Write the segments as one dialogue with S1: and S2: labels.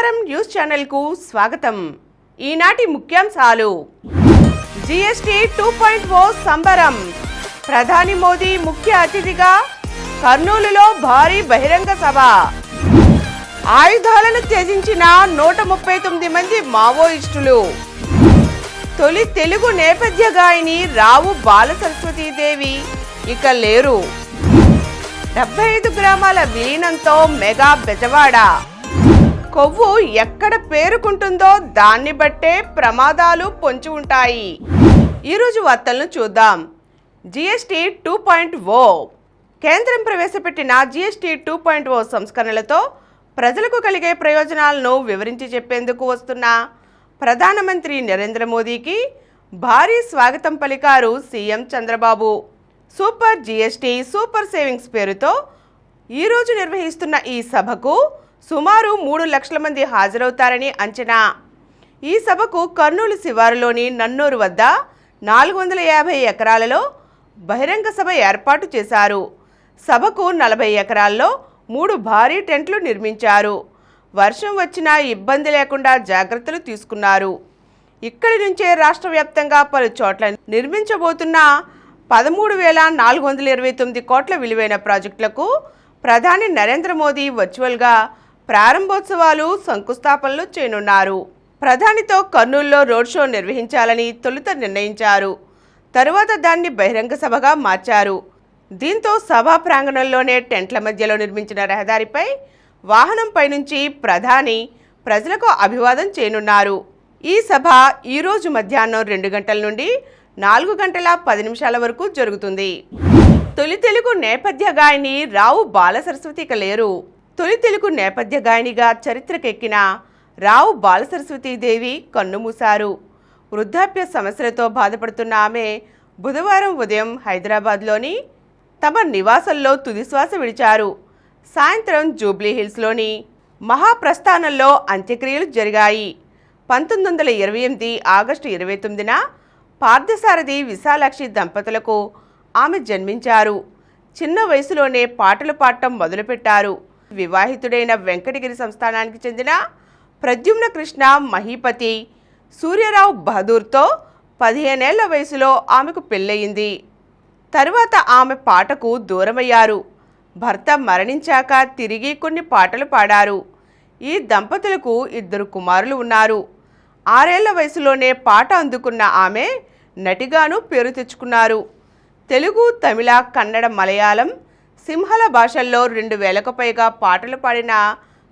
S1: సమరం news channel కు స్వాగతం. ఈనాటి ముఖ్యాంశాలు. జీఎస్టీ 2.0 సంబరం. ప్రధాని మోదీ ముఖ్య అతిథిగా. కర్నూలులో భారీ బహిరంగ సభ. ఆయుధాలను త్యజించిన 139 మంది మావోయిస్టులు. తొలి తెలుగు నేపథ్య గాయని రావు బాలసరస్వతీదేవి ఇక లేరు. 75 గ్రామాల విలీనంతో మెగా బెజవాడ. కొవ్వు ఎక్కడ పేరుకుంటుందో దాన్ని బట్టే ప్రమాదాలు పొంచి ఉంటాయి. ఈరోజు వార్తలను చూద్దాం. జీఎస్టీ 2.0. కేంద్రం ప్రవేశపెట్టిన జీఎస్టీ 2.0 సంస్కరణలతో ప్రజలకు కలిగే ప్రయోజనాలను వివరించి చెప్పేందుకు వస్తున్న ప్రధానమంత్రి నరేంద్ర మోదీకి భారీ స్వాగతం పలికారు CM Chandrababu. Super GST super savings పేరుతో ఈరోజు నిర్వహిస్తున్న ఈ సభకు సుమారు 3 లక్షల మంది హాజరవుతారని అంచనా. ఈ సభకు కర్నూలు శివారులోని నన్నూరు వద్ద 450 ఎకరాలలో బహిరంగ సభ ఏర్పాటు చేశారు. సభకు 40 ఎకరాల్లో 3 భారీ టెంట్లు నిర్మించారు. వర్షం వచ్చినా ఇబ్బంది లేకుండా జాగ్రత్తలు తీసుకున్నారు. ఇక్కడి నుంచే రాష్ట్ర వ్యాప్తంగా పలు చోట్ల నిర్మించబోతున్న 13,429 కోట్ల విలువైన ప్రాజెక్టులకు ప్రధాని నరేంద్ర మోదీ వర్చువల్గా ప్రారంభోత్సవాలు శంకుస్థాపనలు చేయనున్నారు. ప్రధానితో కర్నూలులో రోడ్ షో నిర్వహించాలని తొలుత నిర్ణయించారు. తరువాత దాన్ని బహిరంగ సభగా మార్చారు. దీంతో సభా ప్రాంగణంలోనే టెంట్ల మధ్యలో నిర్మించిన రహదారిపై వాహనంపై నుంచి ప్రధాని ప్రజలకు అభివాదం చేయనున్నారు. ఈ సభ ఈరోజు మధ్యాహ్నం 2 గంటల నుండి 4 గంటల 10 నిమిషాల వరకు జరుగుతుంది. తొలి తెలుగు నేపథ్య గాయని రావు బాలసరస్వతి ఇక లేరు. తొలి తెలుగు నేపథ్య గాయనిగా చరిత్రకెక్కిన రావు బాలసరస్వతీదేవి కన్నుమూశారు. వృద్ధాప్య సమస్యలతో బాధపడుతున్న ఆమె బుధవారం ఉదయం హైదరాబాద్లోని తమ నివాసంలో తుదిశ్వాస విడిచారు. సాయంత్రం జూబ్లీహిల్స్లోని మహాప్రస్థానంలో అంత్యక్రియలు జరిగాయి. 1928 ఆగస్టు 29న పార్థసారథి విశాలాక్షి దంపతులకు ఆమె జన్మించారు. చిన్న వయసులోనే పాటలు పాడటం మొదలుపెట్టారు. వివాహితుడైన వెంకటగిరి సంస్థానానికి చెందిన ప్రద్యుమ్న కృష్ణ మహీపతి సూర్యరావు బహదూర్తో 15 ఏళ్ల వయసులో ఆమెకు పెళ్ళయింది. తరువాత ఆమె పాటకు దూరమయ్యారు. భర్త మరణించాక తిరిగి కొన్ని పాటలు పాడారు. ఈ దంపతులకు 2 కుమారులు ఉన్నారు. 6 ఏళ్ల వయసులోనే పాట అందుకున్న ఆమె నటిగాను పేరు తెచ్చుకున్నారు. తెలుగు, తమిళ, కన్నడ, మలయాళం, సింహళ భాషల్లో 2000కు పైగా పాటలు పాడిన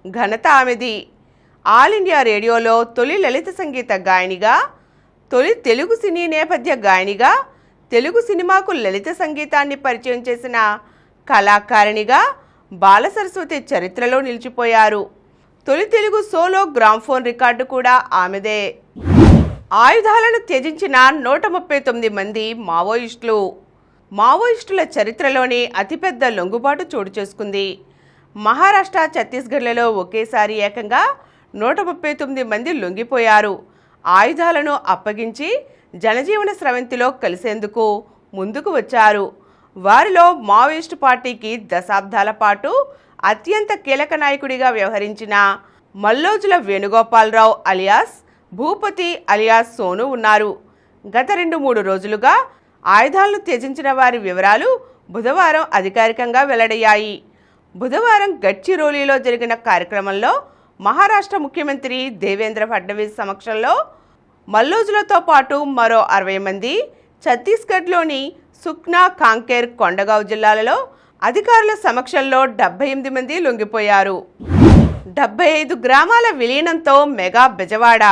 S1: ఘనత ఆమెది. ఆల్ ఇండియా రేడియోలో తొలి లలిత సంగీత గాయనిగా, తొలి తెలుగు సినీ నేపథ్య గాయనిగా, తెలుగు సినిమాకు లలిత సంగీతాన్ని పరిచయం చేసిన కళాకారిణిగా బాలసరస్వతి చరిత్రలో నిలిచిపోయారు. తొలి తెలుగు సోలో గ్రామ్ఫోన్ రికార్డు కూడా ఆమెదే. ఆయుధాలను త్యజించిన 139 మంది మావోయిస్టులు. మావోయిస్టుల చరిత్రలోనే అతిపెద్ద లొంగుబాటు చోటు చేసుకుంది. మహారాష్ట్ర, ఛత్తీస్గఢ్లలో ఒకేసారి ఏకంగా 139 మంది లొంగిపోయారు. ఆయుధాలను అప్పగించి జనజీవన స్రవంతిలో కలిసేందుకు ముందుకు వచ్చారు. వారిలో మావోయిస్టు పార్టీకి దశాబ్దాల పాటు అత్యంత కీలక నాయకుడిగా వ్యవహరించిన మల్లోజుల వేణుగోపాలరావు అలియాస్ భూపతి అలియాస్ సోను ఉన్నారు. గత 2-3 రోజులుగా ఆయుధాలను త్యజించిన వారి వివరాలు బుధవారం అధికారికంగా వెల్లడయ్యాయి. బుధవారం గడ్చిరోలీలో జరిగిన కార్యక్రమంలో మహారాష్ట్ర ముఖ్యమంత్రి దేవేంద్ర ఫడ్నవీస్ సమక్షంలో మల్లోజులతో పాటు మరో 60 మంది, ఛత్తీస్గఢ్లోని సుఖ్నా, కాంకేర్, కొండగావ్ జిల్లాలలో అధికారుల సమక్షంలో 78 మంది లొంగిపోయారు. 75 గ్రామాల విలీనంతో మెగా బెజవాడ.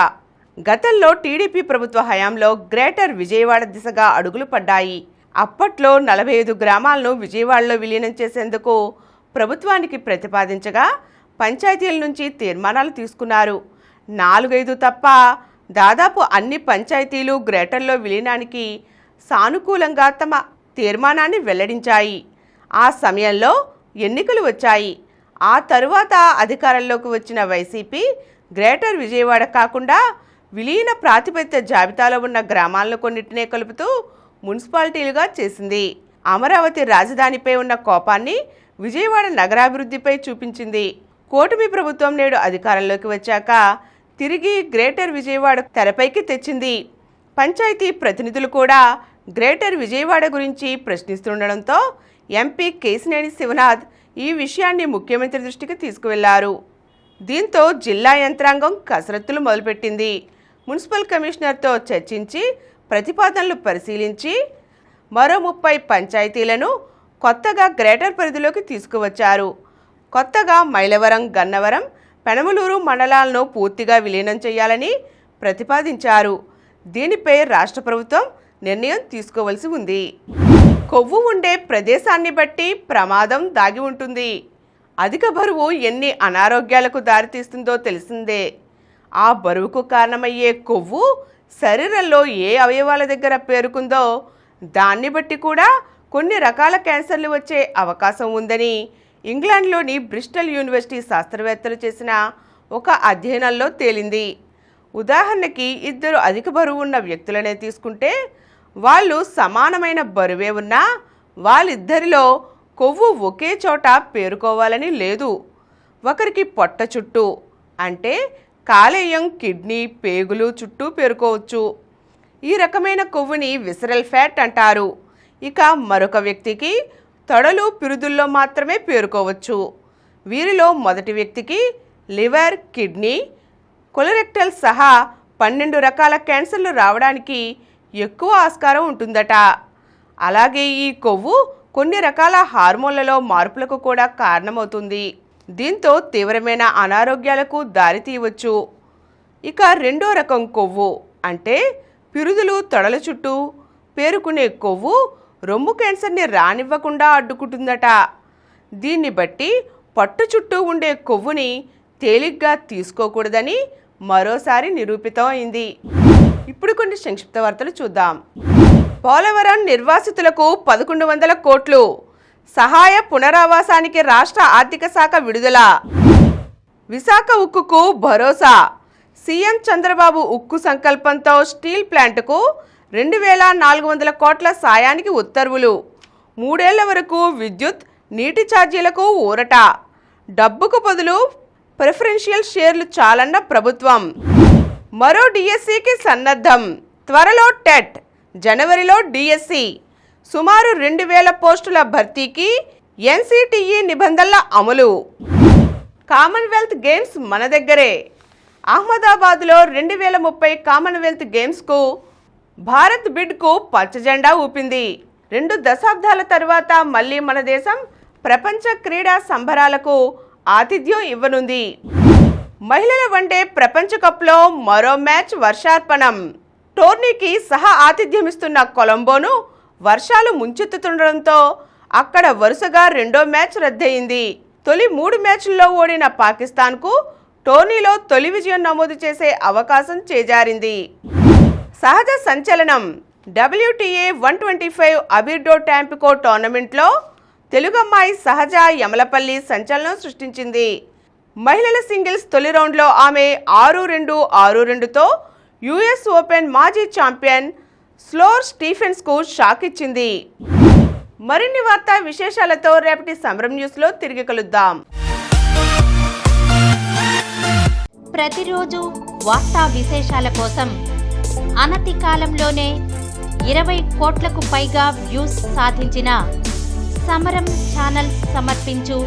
S1: గతంలో టీడీపీ ప్రభుత్వ హయాంలో గ్రేటర్ విజయవాడ దిశగా అడుగులు పడ్డాయి. అప్పట్లో 45 గ్రామాలను విజయవాడలో విలీనం చేసేందుకు ప్రభుత్వానికి ప్రతిపాదించగా పంచాయతీల నుంచి తీర్మానాలు తీసుకున్నారు. 4-5 తప్ప దాదాపు అన్ని పంచాయతీలు గ్రేటర్లో విలీనానికి సానుకూలంగా తమ తీర్మానాన్ని వెల్లడించాయి. ఆ సమయంలో ఎన్నికలు వచ్చాయి. ఆ తరువాత అధికారంలోకి వచ్చిన వైసీపీ గ్రేటర్ విజయవాడ కాకుండా విలీన ప్రాతిపదిక జాబితాలో ఉన్న గ్రామాలను కొన్నిటినే కలుపుతూ మున్సిపాలిటీలుగా చేసింది. అమరావతి రాజధానిపై ఉన్న కోపాన్ని విజయవాడ నగరాభివృద్ధిపై చూపించింది. కూటమి ప్రభుత్వం నేడు అధికారంలోకి వచ్చాక తిరిగి గ్రేటర్ విజయవాడ తెరపైకి తెచ్చింది. పంచాయతీ ప్రతినిధులు కూడా గ్రేటర్ విజయవాడ గురించి ప్రశ్నిస్తుండడంతో ఎంపీ కేశినేని శివనాథ్ ఈ విషయాన్ని ముఖ్యమంత్రి దృష్టికి తీసుకువెళ్లారు. దీంతో జిల్లా యంత్రాంగం కసరత్తులు మొదలుపెట్టింది. మున్సిపల్ కమిషనర్తో చర్చించి ప్రతిపాదనలు పరిశీలించి మరో 30 పంచాయతీలను కొత్తగా గ్రేటర్ పరిధిలోకి తీసుకువచ్చారు. కొత్తగా మైలవరం, గన్నవరం, పెనమలూరు మండలాలను పూర్తిగా విలీనం చేయాలని ప్రతిపాదించారు. దీనిపై రాష్ట్ర ప్రభుత్వం నిర్ణయం తీసుకోవలసి ఉంది. కొవ్వు ఉండే ప్రదేశాన్ని బట్టి ప్రమాదం దాగి ఉంటుంది. అధిక బరువు ఎన్ని అనారోగ్యాలకు దారితీస్తుందో తెలిసిందే. ఆ బరువుకు కారణమయ్యే కొవ్వు శరీరంలో ఏ అవయవాల దగ్గర పేరుకుందో దాన్ని బట్టి కూడా కొన్ని రకాల క్యాన్సర్లు వచ్చే అవకాశం ఉందని ఇంగ్లాండ్లోని బ్రిస్టల్ యూనివర్సిటీ శాస్త్రవేత్తలు చేసిన ఒక అధ్యయనంలో తేలింది. ఉదాహరణకి 2 అధిక బరువు ఉన్న వ్యక్తులనే తీసుకుంటే వాళ్ళు సమానమైన బరువే ఉన్నా వాళ్ళిద్దరిలో కొవ్వు ఒకే చోట పేరుకోవాలని లేదు. ఒకరికి పొట్ట చుట్టూ అంటే కాలేయం, కిడ్నీ, పేగులు చుట్టూ పేరుకోవచ్చు. ఈ రకమైన కొవ్వుని విసరల్ ఫ్యాట్ అంటారు. ఇక మరొక వ్యక్తికి తొడలు, పిరుదుల్లో మాత్రమే పేరుకోవచ్చు. వీరిలో మొదటి వ్యక్తికి లివర్, కిడ్నీ, కొలరెక్టల్ సహా 12 రకాల క్యాన్సర్లు రావడానికి ఎక్కువ ఆస్కారం ఉంటుందట. అలాగే ఈ కొవ్వు కొన్ని రకాల హార్మోన్లలో మార్పులకు కూడా కారణమవుతుంది. దీంతో తీవ్రమైన అనారోగ్యాలకు దారితీయవచ్చు. ఇక రెండో రకం కొవ్వు అంటే పిరుదులు, తొడల చుట్టూ పేరుకునే కొవ్వు రొమ్ము క్యాన్సర్ని రానివ్వకుండా అడ్డుకుంటుందట. దీన్ని బట్టి పొట్ట చుట్టూ ఉండే కొవ్వుని తేలిగ్గా తీసుకోకూడదని మరోసారి నిరూపితం అయింది. ఇప్పుడు కొన్ని సంక్షిప్త వార్తలు చూద్దాం. పోలవరం నిర్వాసితులకు 1100 కోట్లు సహాయ పునరావాసానికి రాష్ట్ర ఆర్థిక శాఖ విడుదల. విశాఖ ఉక్కుకు భరోసా. సీఎం చంద్రబాబు ఉక్కు సంకల్పంతో స్టీల్ ప్లాంట్కు 2400 కోట్ల సాయానికి ఉత్తర్వులు. 3 ఏళ్ల వరకు విద్యుత్, నీటి ఛార్జీలకు ఊరట. డబ్బుకు బదులు ప్రిఫరెన్షియల్ షేర్లు చాలన్న ప్రభుత్వం. మరో డిఎస్సికి సన్నద్ధం. త్వరలో టెట్, జనవరిలో డిఎస్సి. సుమారు 2000 పోస్టుల భర్తీకి ఎన్సిటిఈ నిబంధనల అమలు. కామన్వెల్త్ గేమ్స్ మన దగ్గరే. అహ్మదాబాద్లో 2030 కామన్వెల్త్ గేమ్స్కు భారత్ బిడ్కు పచ్చజెండా ఊపింది. 2 దశాబ్దాల తర్వాత మళ్ళీ మన దేశం ప్రపంచ క్రీడా సంబరాలకు ఆతిథ్యం ఇవ్వనుంది. మహిళల వన్డే ప్రపంచ కప్లో మరో మ్యాచ్ వర్షార్పణం. టోర్నీకి సహా ఆతిథ్యమిస్తున్న కొలంబోను వర్షాలు ముంచెత్తుతుండడంతో అక్కడ వరుసగా 2వ మ్యాచ్ రద్దయింది. తొలి 3 మ్యాచ్ల్లో ఓడిన పాకిస్తాన్కు టోర్నీలో తొలి విజయం నమోదు చేసే అవకాశం చేజారింది. సహజ సంచలనం. WTA 125 అబిర్డో ట్యాంపికో టోర్నమెంట్లో తెలుగమ్మాయి సహజ యమలపల్లి సంచలనం సృష్టించింది. మహిళల సింగిల్స్ తొలి రౌండ్లో ఆమె 6-2, 6-2తో యుఎస్ ఓపెన్ మాజీ ఛాంపియన్ స్లోర్ స్టీఫెన్స్కు షాక్ ఇచ్చింది. మరిన్ని వార్తా విశేషాలతో రేపటి సమరం న్యూస్లో తిరిగి కలుద్దాం.
S2: ప్రతిరోజు వార్తా విశేషాల కోసం అనతి కాలంలోనే 20 కోట్లకు పైగా వ్యూస్ సాధించిన సమరం ఛానల్ సమర్పించు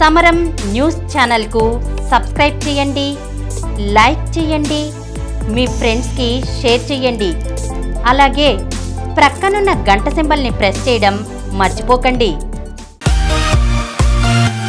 S2: సమరం న్యూస్ ఛానల్కు సబ్స్క్రైబ్ చేయండి, లైక్ చేయండి, మీ ఫ్రెండ్స్కి షేర్ చేయండి. అలాగే ప్రక్కనున్న గంట సింబల్ని ప్రెస్ చేయడం మర్చిపోకండి.